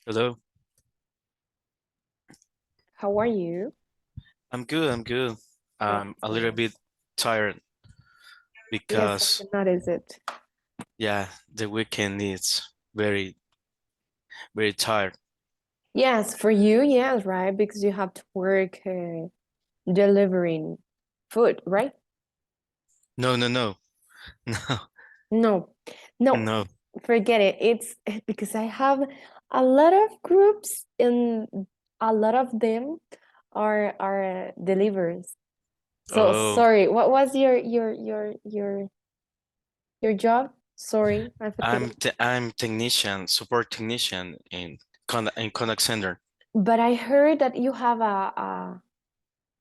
Hello. How are you? I'm good. I'm good. I'm a little Excellent. bit tired Yes, I because can notice it. yeah, the weekend is very, very tired. Yes, for you, yes, right? Because you have to work delivering food, right? No, no, no, no, No, no, no. forget it. It's because I have a lot of groups and a lot of them are delivers. So Oh, sorry, what was your job? Sorry, I forget it. I'm technician, support technician in contact center. But I heard that you have a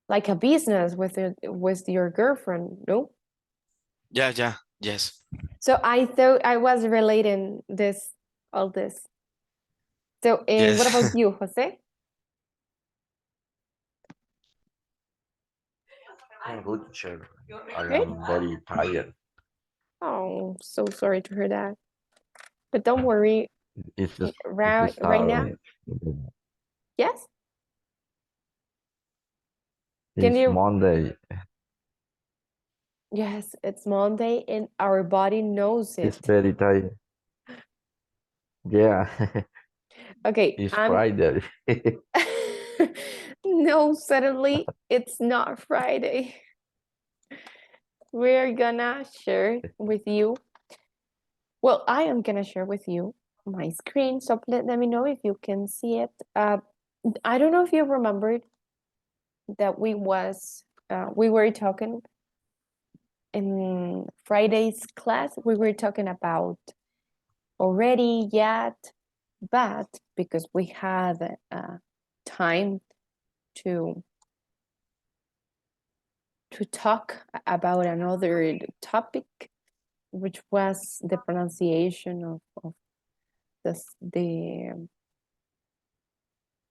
like a business with your girlfriend, no? Yeah, yeah, yes, So I thought I was relating all this. So what yes. about you, Jose? I'm good, teacher. I Good? am very tired. Oh, so sorry to hear that. But don't worry, It's right just right now, yes? Can it's you Monday. Yes, it's Monday and our body knows It's it. very tired. Yeah, Okay, it's I'm Friday. no, suddenly it's not Friday. We're gonna share with you. Well, I am gonna share with you my screen, so let me know if you can see it. I don't know if you remembered that we were talking in Friday's class. We were talking about already, yet, but because we had time to talk about another topic, which was the pronunciation of this, the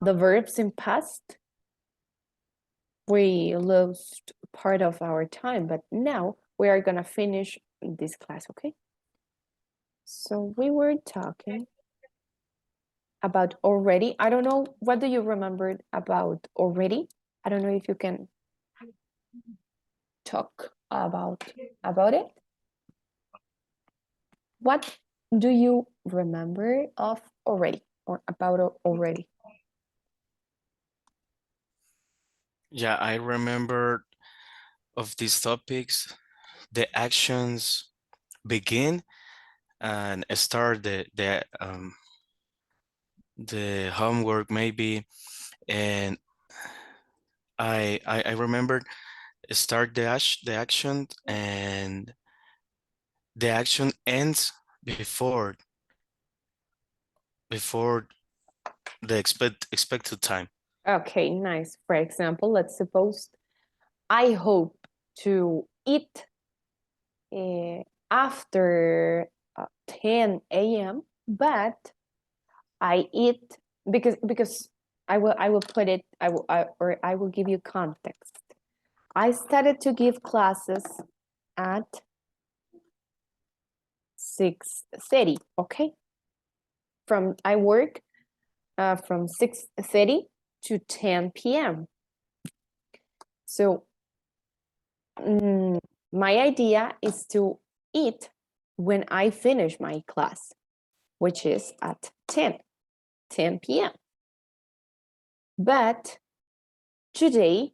verbs in past. We lost part of our time, but now we are gonna finish this class, okay? So we were talking about already. I don't know, what do you remember about already? I don't know if you can talk about it. What do you remember of already or about already? Yeah, I remember of these topics. The actions begin and start the homework maybe, and I remember start the action and the action ends before the expected time. Okay, nice. For example, let's suppose I hope to eat after 10 a.m., but I eat because I will put it or I will give you context. I started to give classes at 6:30. Okay, I work from 6:30 to 10 p.m. So my idea is to eat when I finish my class, which is at 10 p.m. But today,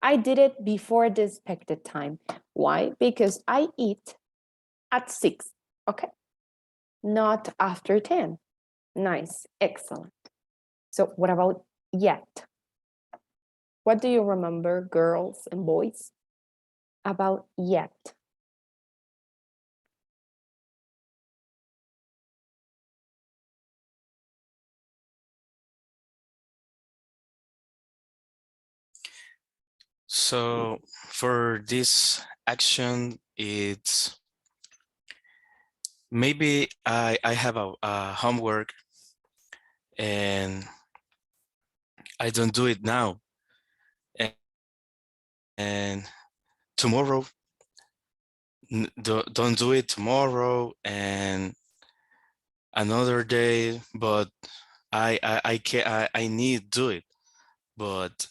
I did it before the expected time. Why? Because I eat at 6, okay? Not after 10. Nice, excellent. So what about yet? What do you remember, girls and boys, about yet? So for this action, it's maybe I have a homework and I don't do it now, and, and tomorrow don't do it tomorrow, and another day, but I can I need to do it, but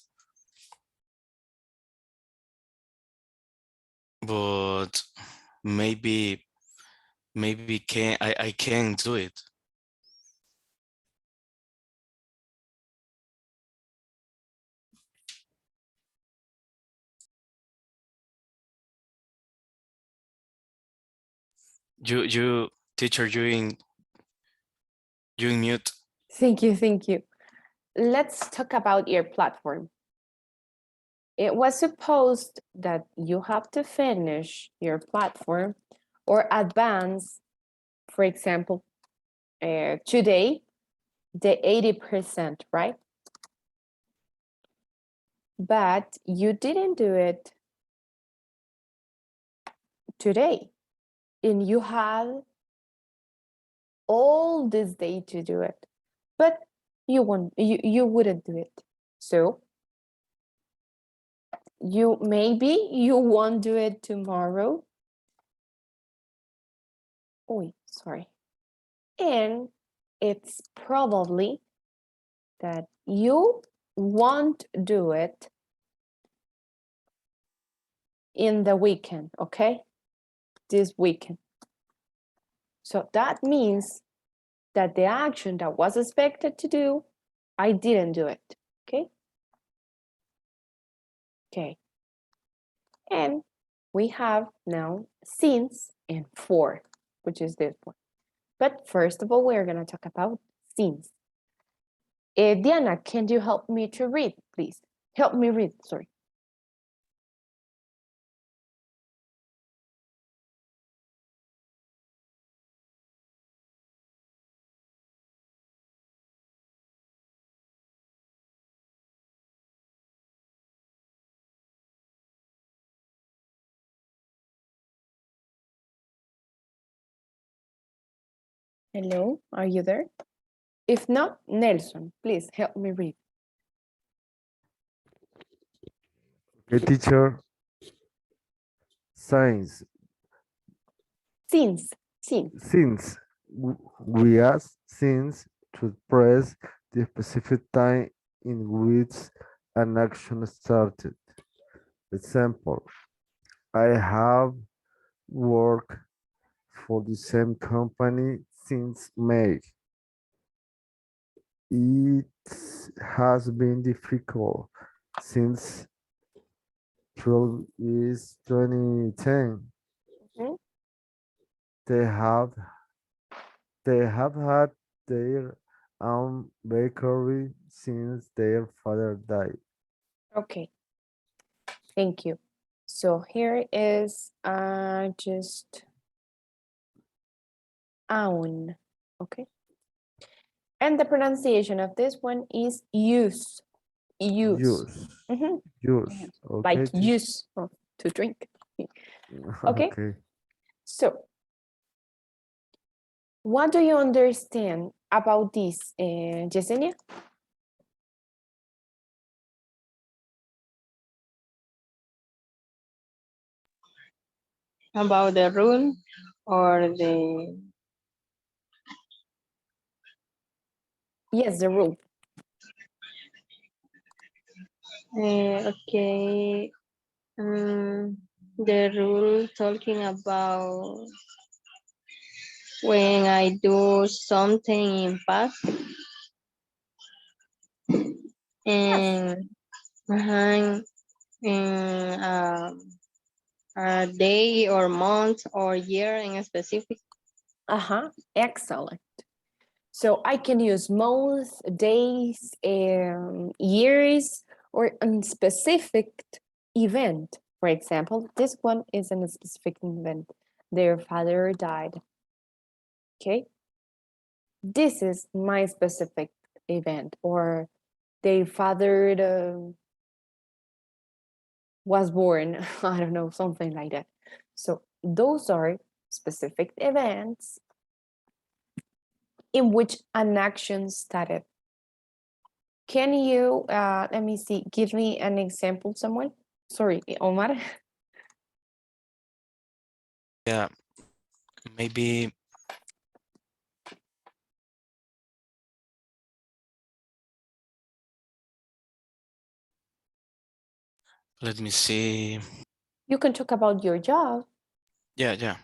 maybe can I can do it. You teacher, you in mute. Thank you, thank you. Let's talk about your platform. It was supposed that you have to finish your platform or advance, for example, today, the 80%, right? But you didn't do it today, and you had all this day to do it, but you wouldn't do it. So you won't do it tomorrow. Oh, sorry. And it's probably that you won't do it in the weekend, okay? This weekend. So that means that the action that was expected to do, I didn't do it, okay? Okay. And we have now since and for, which is this one. But first of all, we're going to talk about since. Diana, can you help me to read, please? Help me read, sorry. Hello, are you there? If not, Nelson, please help me read. Okay, teacher. Science. Since. Since we ask since to press the specific time in which an action started. Example, I have worked for the same company since May. It has been difficult since 2010. Mhm. They have had their own bakery since their father died. Okay, thank you. So here is just own, okay? And the pronunciation of this one is use. Use. Use. Mhm. Use. Like Okay. use to drink. Okay, Okay. so what do you understand about this, Yesenia? About the rule or the Yes, the rule. okay, the rule talking about when I do something in past and in a day or month or year in a specific. Excellent. So I can use months, days, years, or a specific event. For example, this one is a specific event. Their father died. Okay. This is my specific event, or their father was born. I don't know, something like that. So those are specific events in which an action started. Can you, let me see, give me an example, someone? Sorry, Omar. Yeah, maybe Let me see. You can talk about your job. Yeah.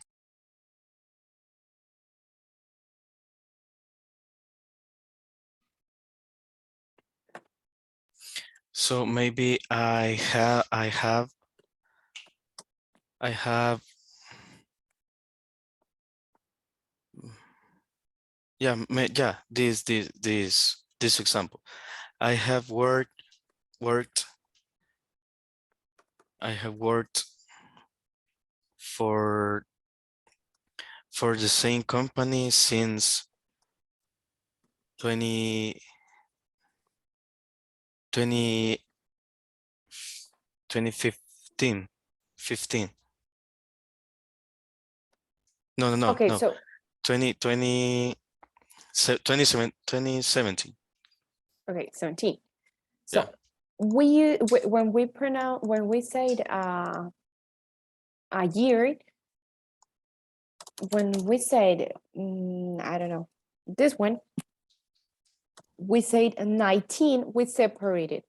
So maybe I have this example. I have worked for the same company since 20 2015. 15. No, Okay, so 2017. okay, 17. Yeah. So when we said a year, when we said I don't know, this one, we said 19, we separated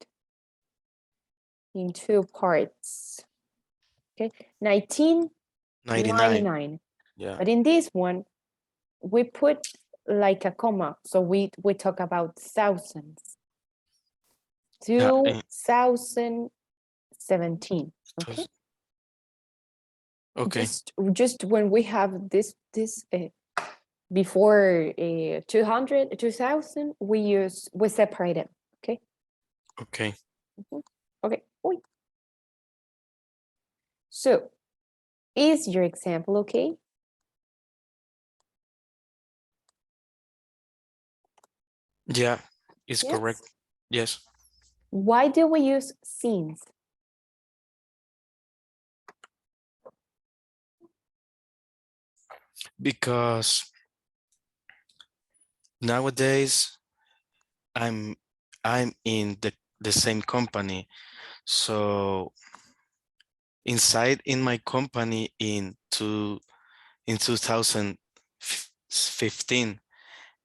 in two parts. Okay, 99. 1999. Yeah. But in this one, we put like a comma, so we talk about thousands. Yeah. 2017. Okay. Okay. Just when we have this before 200 2000, we separate it. Okay. Okay. Okay. Oi. So is your example okay? Yeah, it's Yes. correct. Yes. Why do we use since? Because nowadays I'm in the same company. So inside in my company in 2015,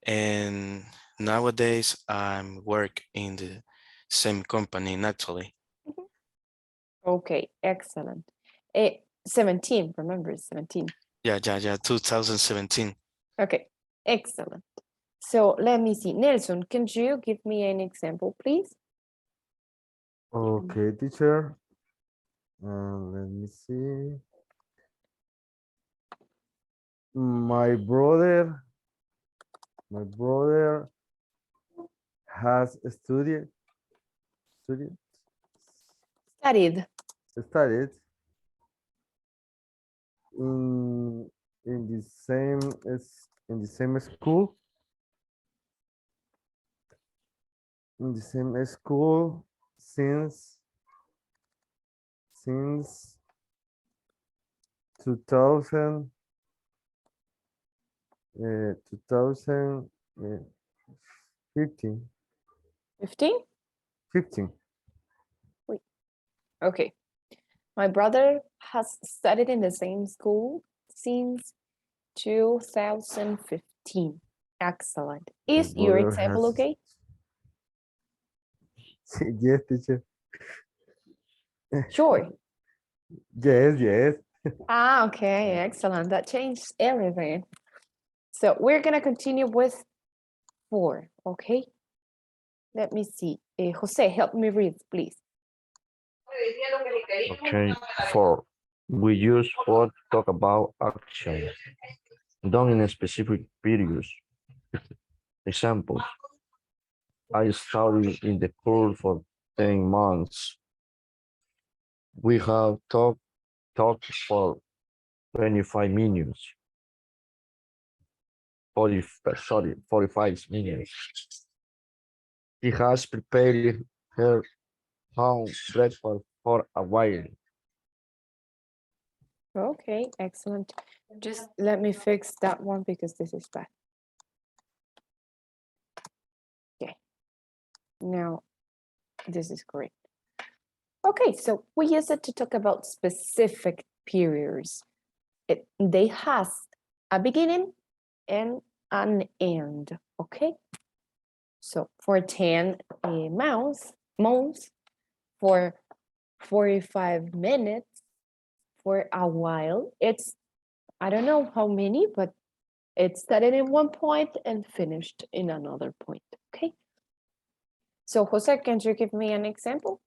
and nowadays I'm work in the same company naturally. Okay, excellent. 17, remember 17. Yeah, 2017. Okay, excellent. So let me see. Nelson, can you give me an example, please? Okay, teacher. Let me see. My brother has studied Studied. studied in the same school since 2000 2015 15? 15. Okay. My brother has studied in the same school since 2015. Excellent. My Is your brother example has okay? yes, teacher. Sure. Yes. Ah, okay, excellent. That changed everything. So we're gonna continue with 4, okay? Let me see. Jose, help me read, please. Okay, 4. We use for to talk about action done in a specific periods. Examples. I studied in the course for 10 months. We have talked for 25 minutes. 45 minutes. He has prepared her home breakfast for a while. Okay, excellent. Just let me fix that one because this is bad. Okay. Now, this is great. Okay, so we use it to talk about specific periods. They has a beginning and an end, okay? So for 10 months, for 45 minutes for a while. It's, I don't know how many, but it started in one point and finished in another point, okay? So Jose, can you give me an example?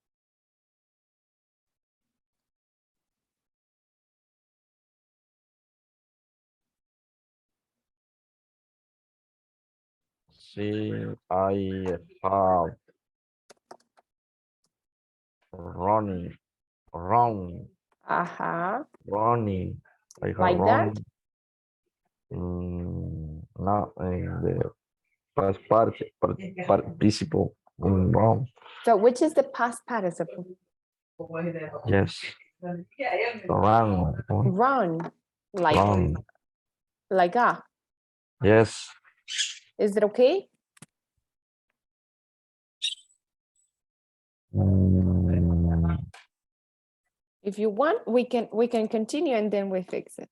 See, I have running, run, Uh-huh, running. I have like that? run. Not in the past participle in run. So which is the past participle? Yes, run, Run, run. like ah. Yes, Is it okay? mm, If you want, we can continue and then we fix it.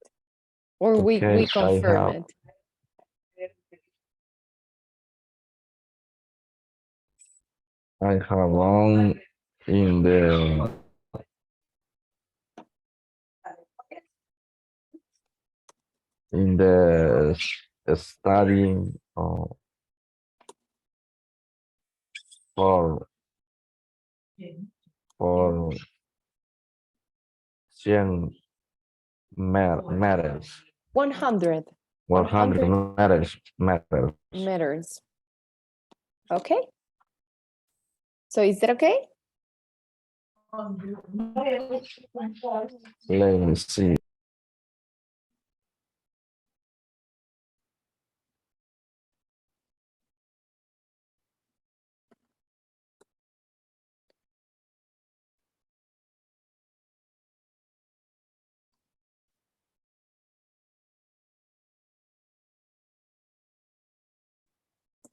Or okay. we confirm it. I have run in the studying for for 100 meters, 100. 100 meters. Meters. Okay. So is that okay? Let me see.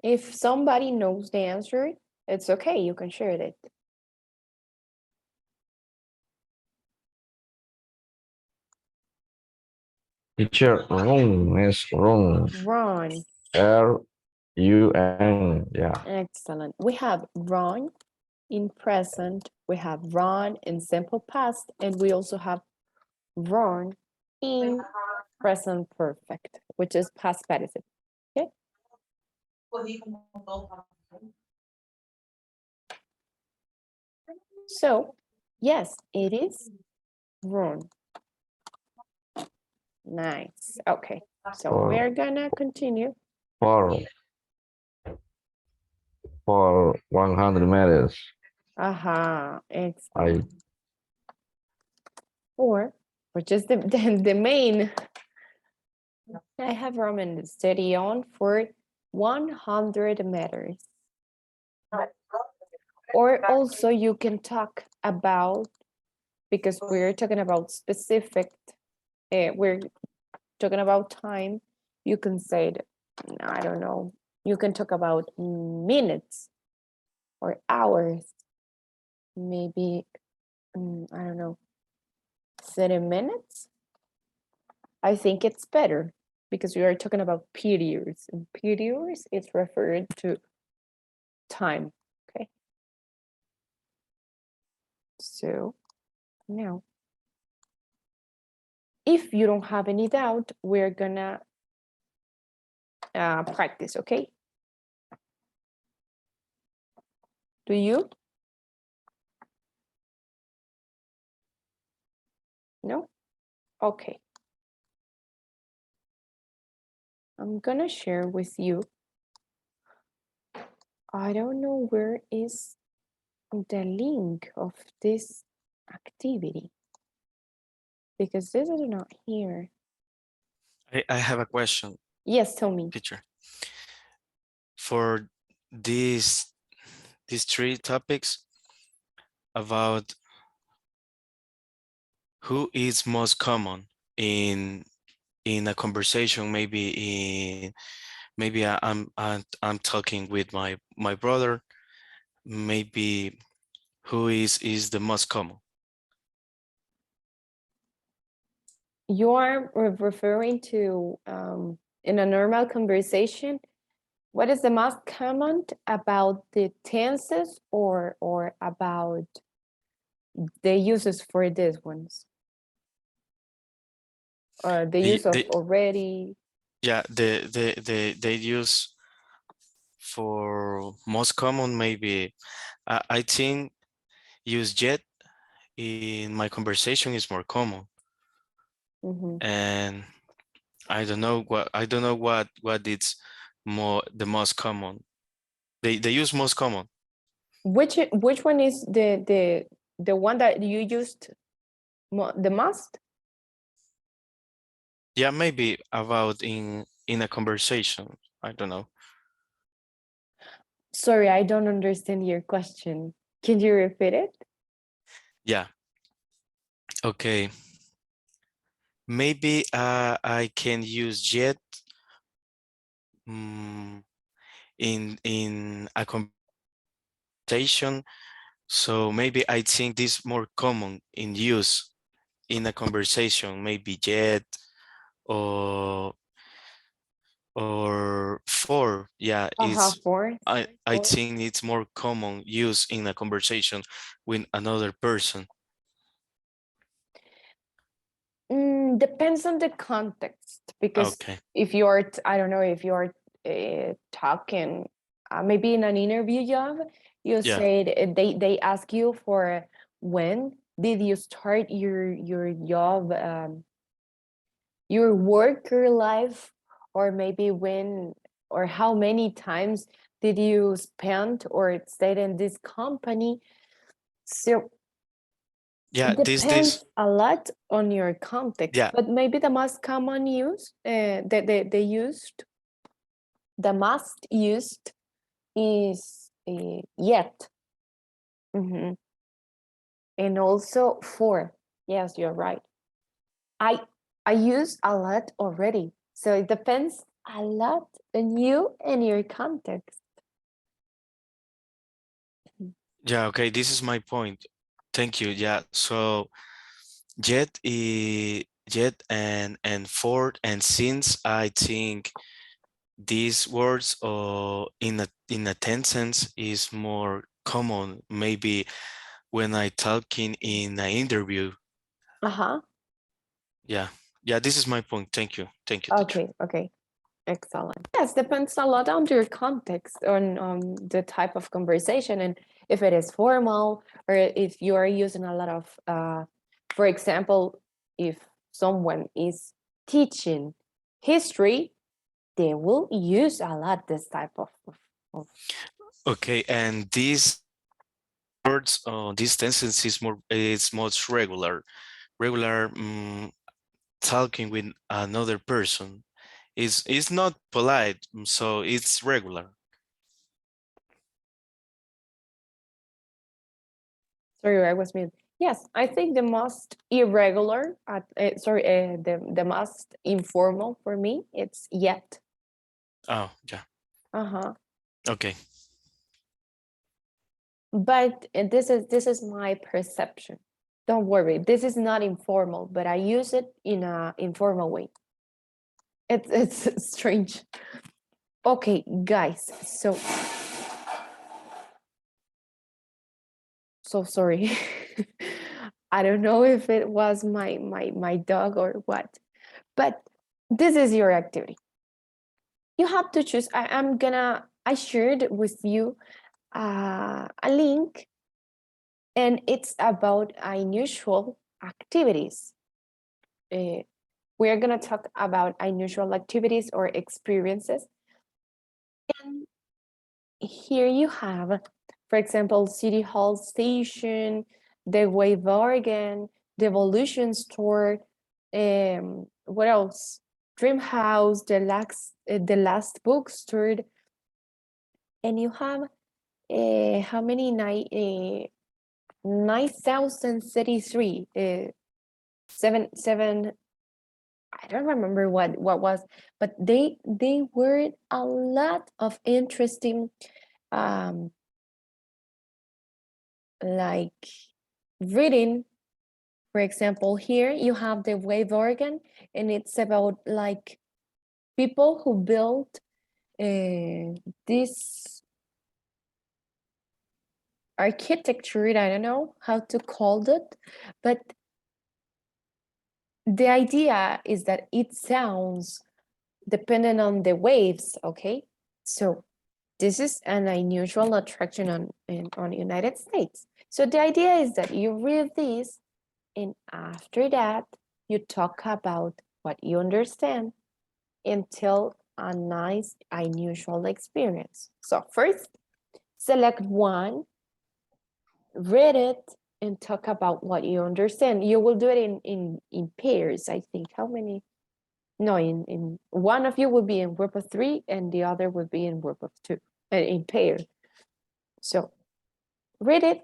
If somebody knows the answer, it's okay, you can share it. Teacher, run is run. Run. RUN. Yeah. Excellent. We have run in present, we have run in simple past, and we also have run in present perfect, which is past participle. Okay. So, yes, it is run. Nice. Okay. So we're gonna continue. For 100 meters. Aha, I excellent. Or just the main. I have Roman study on for 100 meters. Or also you can talk about, because we're talking about specific, we're talking about time, you can say, I don't know, you can talk about minutes or hours, maybe, I don't know, 30 minutes. I think it's better because we are talking about periods, and periods is referred to time, okay? So now, if you don't have any doubt, we're gonna practice, okay? Do you? No? Okay. I'm gonna share with you. I don't know where is the link of this activity because this is not here. I have a question, Yes, tell me. teacher. For these three topics about who is most common in a conversation, maybe I'm talking with my brother, maybe who is the most common? You are referring to in a normal conversation, what is the most common about the tenses or about the uses for these ones. The use of already. Yeah, they use for most common maybe. I think use yet in my conversation is more common, Mhm. and I don't know what it's more the most common. They use most common. Which one is the one that you used the most? Yeah, maybe about in a conversation. I don't know. Sorry, I don't understand your question. Can you repeat it? Yeah. Okay. Maybe I can use yet in a conversation. So maybe I think this more common in use in a conversation, maybe yet or for. Yeah, it's For. I think it's more common use in a conversation with another person. Depends on the context, because Okay. if you're, I don't know, if you're talking, maybe in an interview job, you Yeah. said they ask you for when did you start your job, your worker life, or maybe when or how many times did you spend or stayed in this company. So Yeah, it this depends a lot on your context, yeah. but maybe the most common use, the most used is yet. Mhm. And also for. Yes, you're right. I I use a lot already, so it depends a lot on you and your context. Yeah, okay, this is my point. Thank you. Yeah, so jet and for and since I think these words in a sentence is more common maybe when I talking in an interview. Uh-huh. Yeah, yeah, this is my point. Thank you, teacher. Okay. Excellent. Yes, depends a lot on your context, on the type of conversation, and if it is formal or if you are using a lot of, for example, if someone is teaching history, they will use a lot this type of Okay, and these words this sentence is more it's most regular talking with another person is not polite, so it's regular. Sorry, I was mute. Yes, I think the most irregular, the most informal for me, it's yet. Oh, yeah. Uh-huh. Okay. But this is my perception. Don't worry, this is not informal, but I use it in a informal way. It's strange. Okay, guys, so sorry. I don't know if it was my dog or what, but this is your activity. You have to choose. I shared with you a link, and it's about unusual activities. We're going to talk about unusual activities or experiences. And here you have, for example, City Hall Station, the Wave Oregon, the Evolution Store, what else? Dream House, the last bookstore, and you have how many 9,033 seven. I don't remember what was, but they were a lot of interesting, um like reading. For example, here you have the Wave Oregon, and it's about like people who built this architecture, I don't know how to call it, but the idea is that it sounds dependent on the waves, okay? So this is an unusual attraction on United States. So the idea is that you read this, and after that, you talk about what you understand and tell a nice, unusual experience. So first, select one, read it, and talk about what you understand. You will do it in pairs, I think. How many? No, in one of you will be in group of 3 and the other will be in group of 2, in pair. So read it,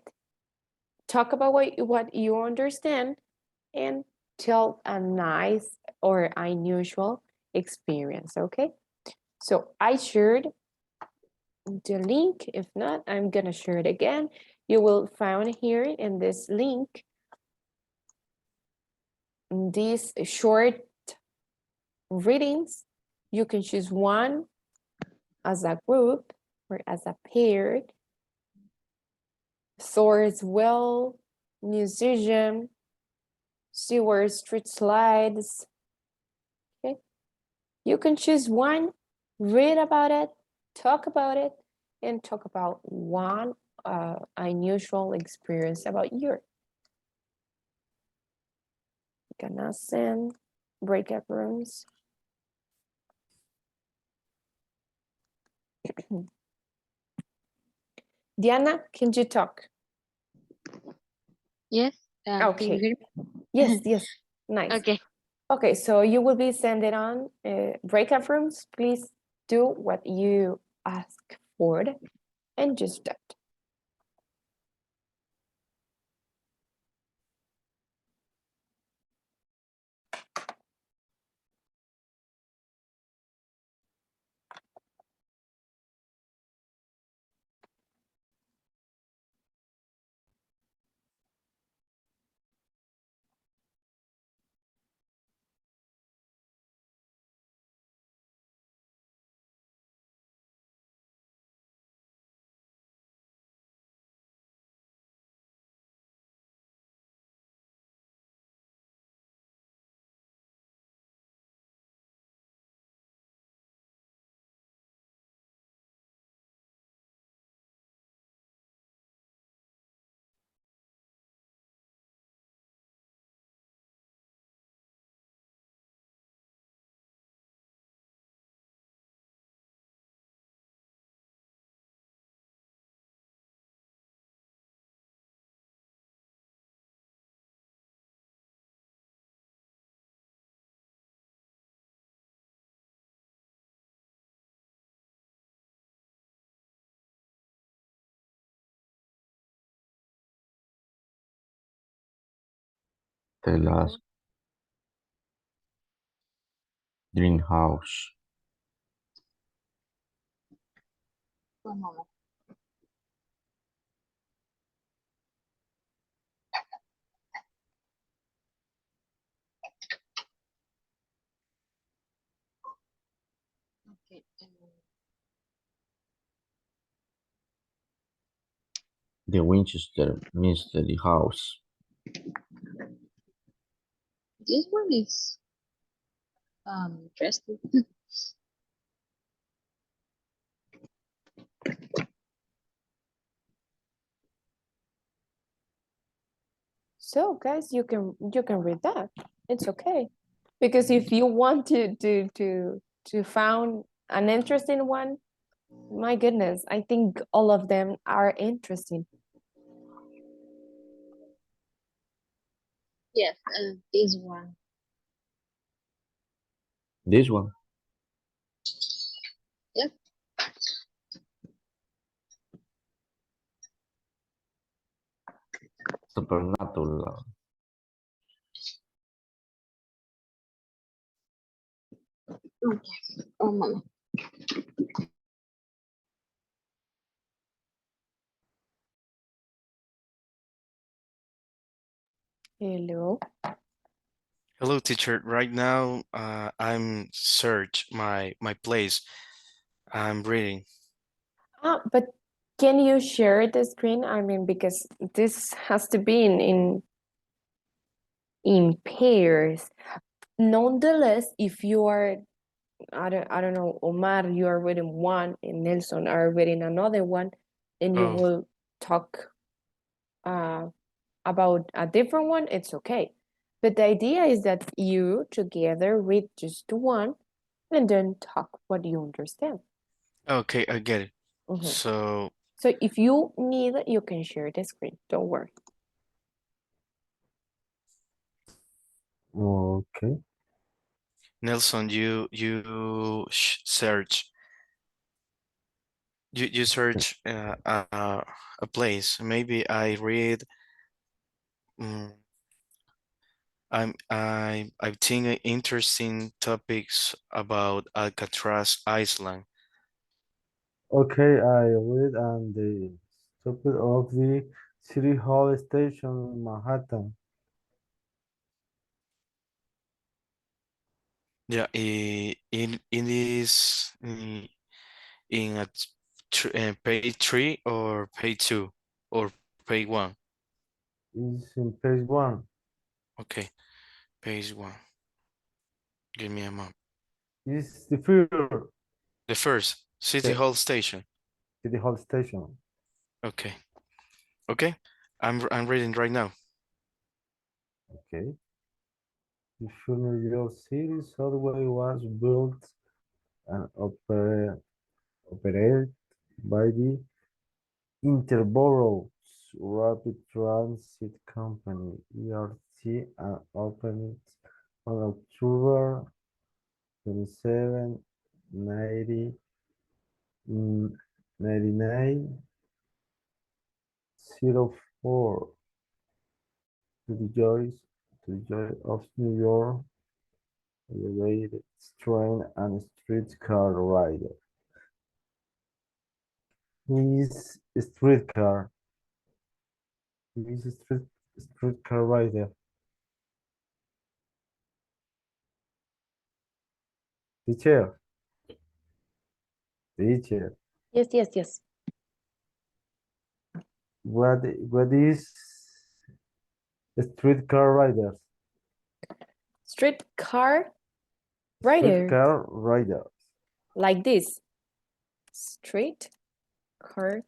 talk about what you understand, and tell a nice or unusual experience, okay? So I shared the link. If not, I'm gonna share it again. You will find here in this link these short readings. You can choose one as a group or as a pair. Swords well, musician, sewer street slides. Okay, you can choose one, read about it, talk about it, and talk about one unusual experience about your. Gonna send breakout rooms. Diana, can you talk? Yes. Can you Okay. hear Yes, yes. Nice. Okay. Okay, so you will be sending on breakout rooms. Please do what you ask for and just that. Tell us dream house. One moment. Okay. The Winchester Mystery House. This one is interesting. So guys, you can read that. It's okay. Because if you want to found an interesting one, my goodness, I think all of them are interesting. Yes, this one. This one. Yep. Supernatural. Okay. One moment. Hello. Hello, teacher. Right now, I'm search my place. I'm reading. But Can you share the screen? I mean, because this has to be in pairs. Nonetheless, if you are, I don't know, Omar, you are reading one, and Nelson are reading another one, and you Oh, will talk about a different one, it's okay. But the idea is that you together read just one and then talk what you understand. okay, I get it. Mhm. So, So if you need, you can share the screen. Don't worry. Okay. Nelson, search you search a place. Maybe I read. mm, I think interesting topics about Alcatraz Island. Okay, I read on the top of the City Hall station in Manhattan. Yeah, in this in a page 3 or page 2 or page 1. Is in page one. Okay, page 1. Give me a moment. Is the first The first City Hall station. City Hall station. Okay, okay. I'm reading right now. Okay. The first New York City subway was built and operated by the Interborough Rapid Transit Company (ERT) and opened on October 27, 1904 to the joy of New York elevated train and streetcar rider. Who is a streetcar? Who is a streetcar rider? Teacher, teacher. Yes, yes, yes. What is a streetcar riders? Streetcar rider, Streetcar riders like this. Street car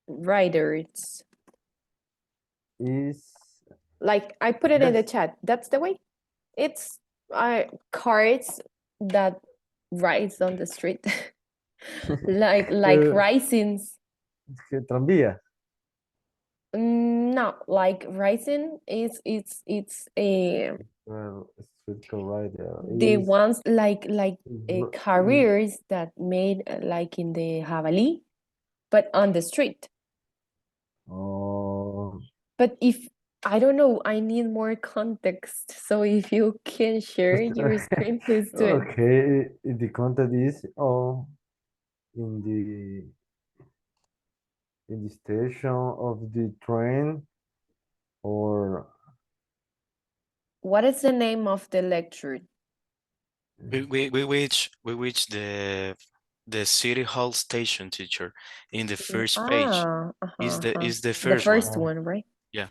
riders. is Like I put it in the that's chat. That's the way. It's cars that rides on the street. like uh, risings. tranvía. No, like rising is it's a Well, streetcar rider the is ones like r- is careers that made like in the Javali, but on the street. oh But if I don't know, I need more context. So if you can share your screen, please do it. okay. The content is in the station of the train or What is the name of the lecture? We reach the City Hall station, teacher, in the first page. Uh-huh. Is the The first one. first one, right? Yeah.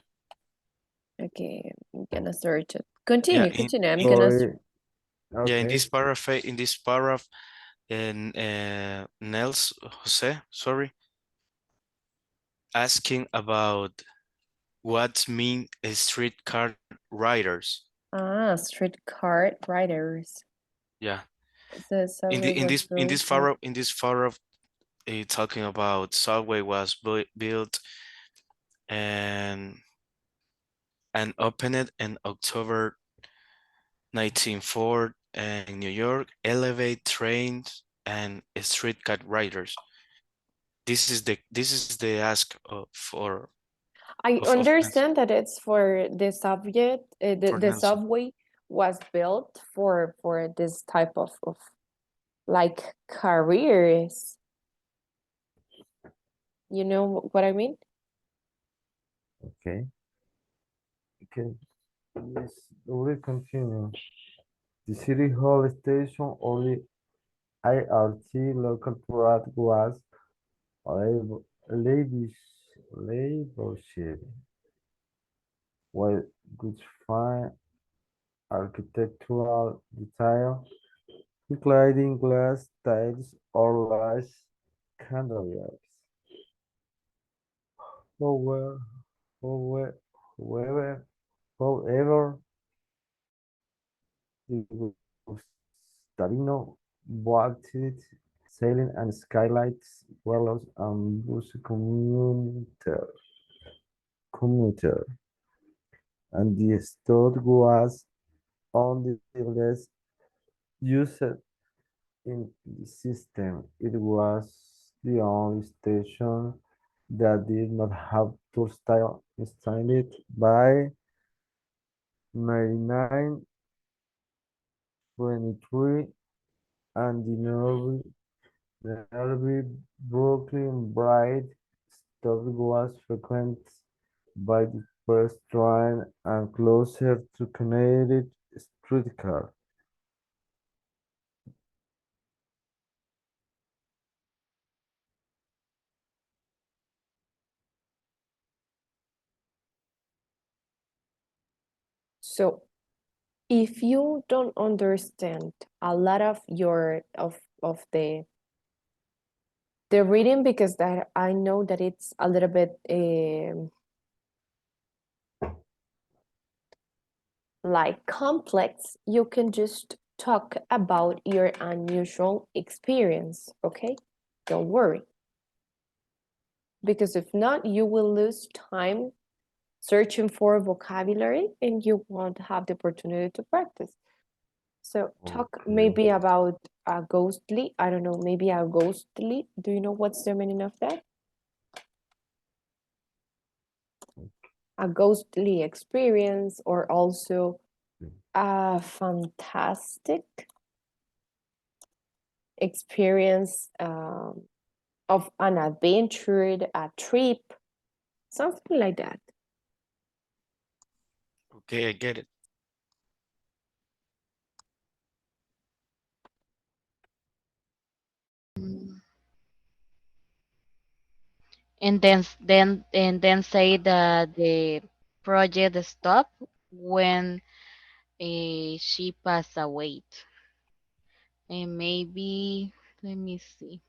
Okay, I'm gonna search it. Yeah, Continue. I'm gonna. sorry. yeah, Okay. in this paragraph, and Nels Jose, sorry, asking about what mean streetcar riders. Streetcar riders. Yeah. The subway was built. In this paragraph, talking about subway was built and opened in October 1904 in New York, elevate trains and streetcar riders. This is the ask I of Nelson, understand that it's for the subject. for The Nelson. subway was built for this type of like careers. You know what I mean? Okay. Okay. Yes, we continue. The City Hall station or the IRT local track was Ladies, ladyship, while good fine architectural detail, including glass tiles or large chandeliers. However, however, however, however, the Starino vaulted sailing and skylights were lost and bus commuter, and the stud was only less used in the system. It was the only station that did not have turnstile installed by 1923, and the nearby Brooklyn Bright stop was frequented by the first train and closer to connected streetcar. So if you don't understand a lot of your of the reading, because that I know that it's a little bit like complex, you can just talk about your unusual experience, okay? Don't worry. Because if not, you will lose time searching for vocabulary and you won't have the opportunity to practice. So talk Okay. maybe about a ghostly, I don't know, maybe a ghostly. Do you know what's the meaning of that? A ghostly experience, or also a fantastic experience of an adventure, a trip, something like that. Okay, I get it. Mm. And then say that the project stopped when she passed away. And maybe let me see.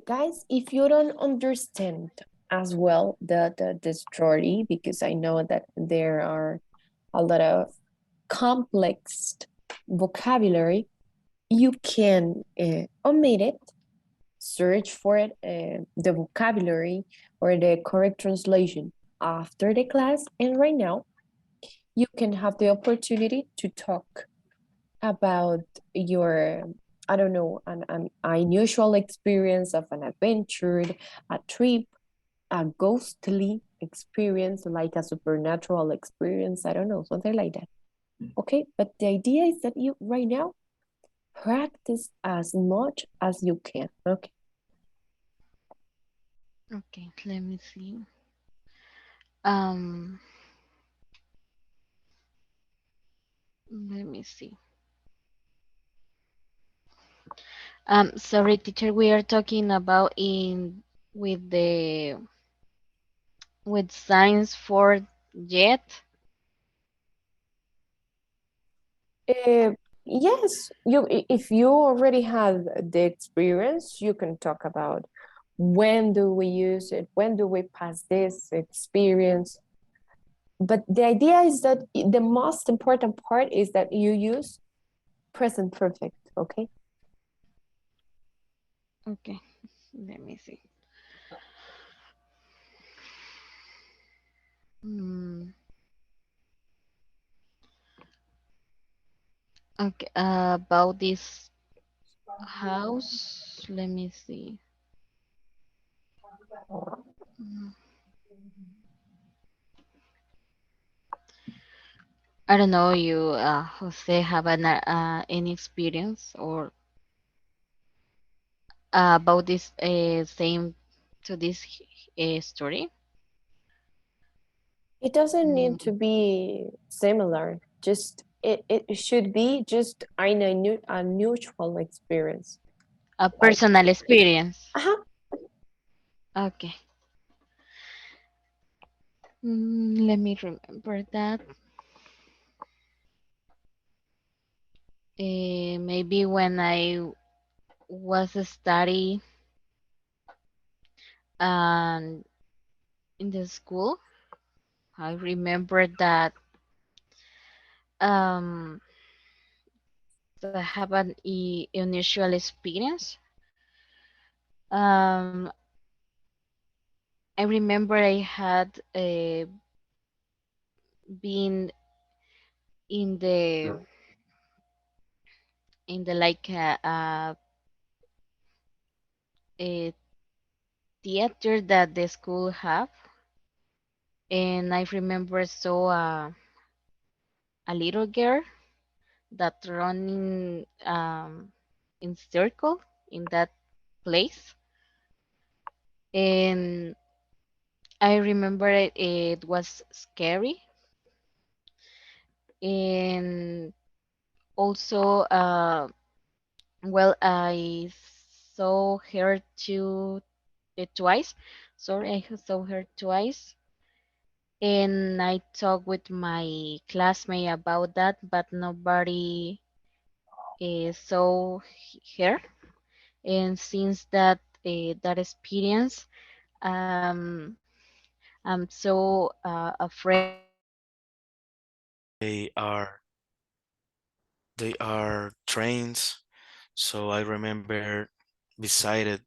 Guys, if you don't understand as well the story, because I know that there are a lot of complex vocabulary, you can omit it, search for it, the vocabulary or the correct translation after the class, and right now you can have the opportunity to talk about your, I don't know, an unusual experience of an adventure, a trip, a ghostly experience, like a supernatural experience, I don't know, something like that. Okay, but the idea is that you right now practice as much as you can. Okay. Okay, let me see. Um, let me see. Sorry, teacher, we are talking about in with the with science for jet. Uh, yes, if you already have the experience, you can talk about when do we use it, when do we pass this experience. But the idea is that the most important part is that you use present perfect, okay? Okay, let me see. Mm, okay, about this house, let me see. Mm, I don't know, you, Jose, have any experience or about this same to this story? It doesn't need to Mm, be similar, just it should be just an unusual experience. a Like, personal experience. uh-huh, Okay. Let me remember that. Maybe when I was a study and in the school, I remember that um, that I have an unusual experience. Um, I remember I had been in the like a theater that the school have, and I remember saw a little girl that running in circle in that place, and I remember it was scary, and also well, I saw her twice. Sorry, I saw her twice, and I talked with my classmate about that, but nobody saw her. And since that experience, um, I'm so afraid They are trains. So I remember visited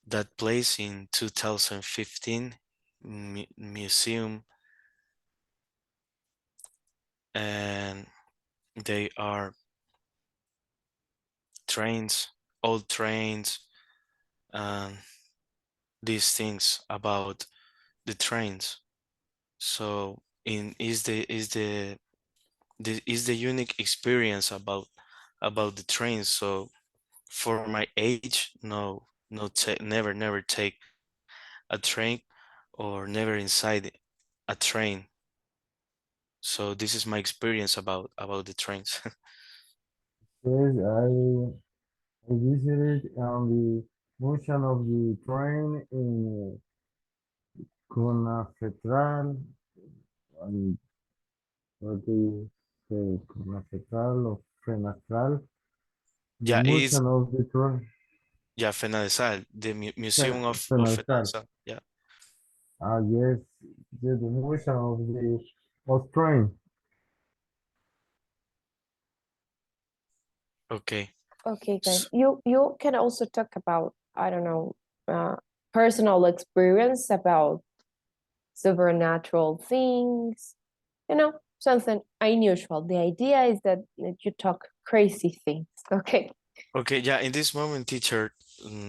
that place in 2015 museum, and they are trains, old trains, and these things about the trains. So in is the unique experience about the trains. So for my age, no, never take a train or never inside a train. So this is my experience about the trains. Yes, I visited on the motion of the train in Conafetral, and what do you say, Conafetral or Fenastral? The Yeah, is motion of the train, yeah, Fenadesal, the museum of Fenastral. Fenadesal. Yeah. Ah, yes, the motion of the of train. Okay. Okay, guys. S- You can also talk about, I don't know, personal experience about supernatural things, something unusual. The idea is that you talk crazy things. Okay. Okay, yeah, in this moment, teacher,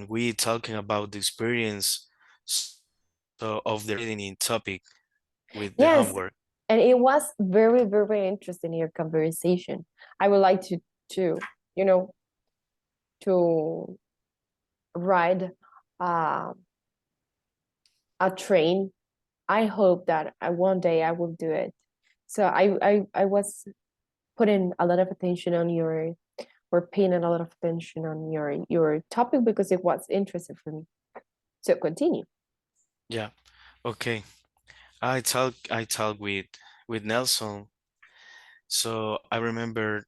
we talking about the experience so of the reading topic with the Yes, homework. and it was very, very interesting your conversation. I would like to you know to ride uh, a train. I hope that one day I will do it. So I was putting a lot of attention on your or paying a lot of attention on your topic because it was interesting for me. So continue. Yeah. Okay. I talk with Nelson. So I remember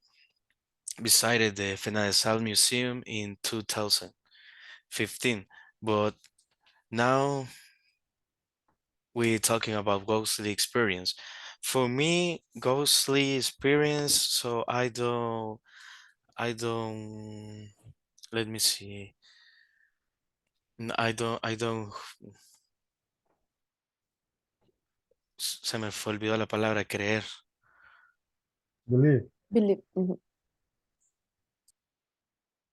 visited the Fenadesal Museum in 2015, but now we're talking about ghostly experience. For me, ghostly experience, so I don't, let me see. I don't, se me fue olvidó la palabra creer. Believe. Believe. Mhm.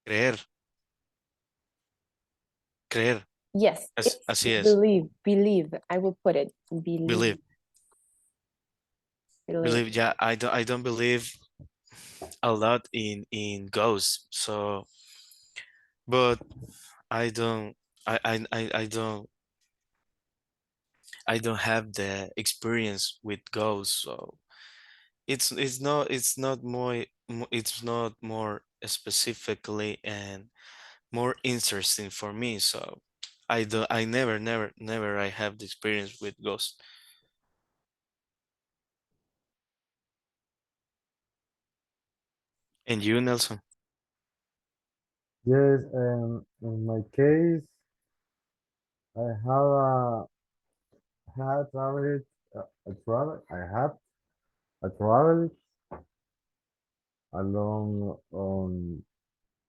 Creer, creer. Yes, it's Así es. believe. Believe. I will put it. Believe. Believe. Believe. Believe. Yeah, I don't believe a lot in ghosts. So, but I don't I don't have the experience with ghosts. So it's not more specifically and more interesting for me. So I never I have the experience with ghosts. And you, Nelson? Yes, in my case, I have had traveled, I have a travel along on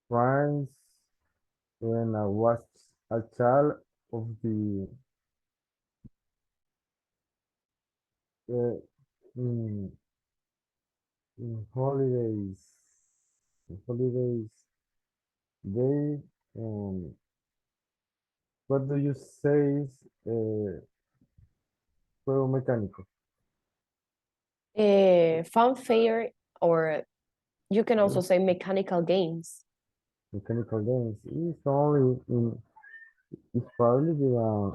France when I was a child of the uh, in, in holidays day. Um, what do you say? Juego mecánico, Fanfare, or you can also yes, say mechanical games. mechanical games. It's only it's probably the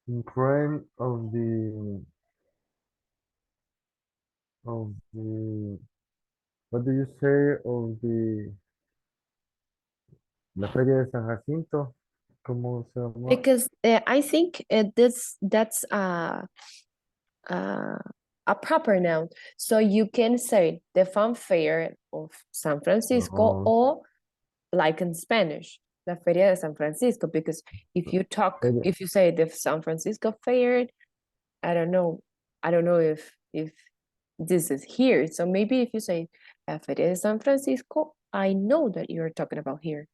in frame of the what do you say of the la feria de San Jacinto? ¿Cómo se llama? Because I think that's uh, a proper noun. So you can say the fanfare of San Francisco, No, or like in Spanish, la Feria de San Francisco. Because feria. if you say the San Francisco Fair, I don't know, if this is here. So maybe if you say la Feria de San Francisco, I know that you're talking about here.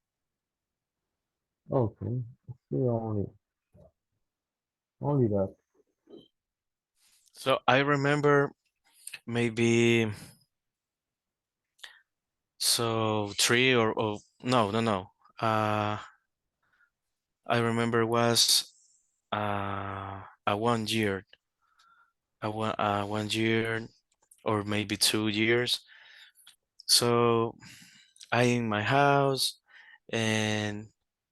Okay, see only that. So I remember maybe so three or no. I remember was a 1 year, a 1 year or maybe 2 years. So I in my house and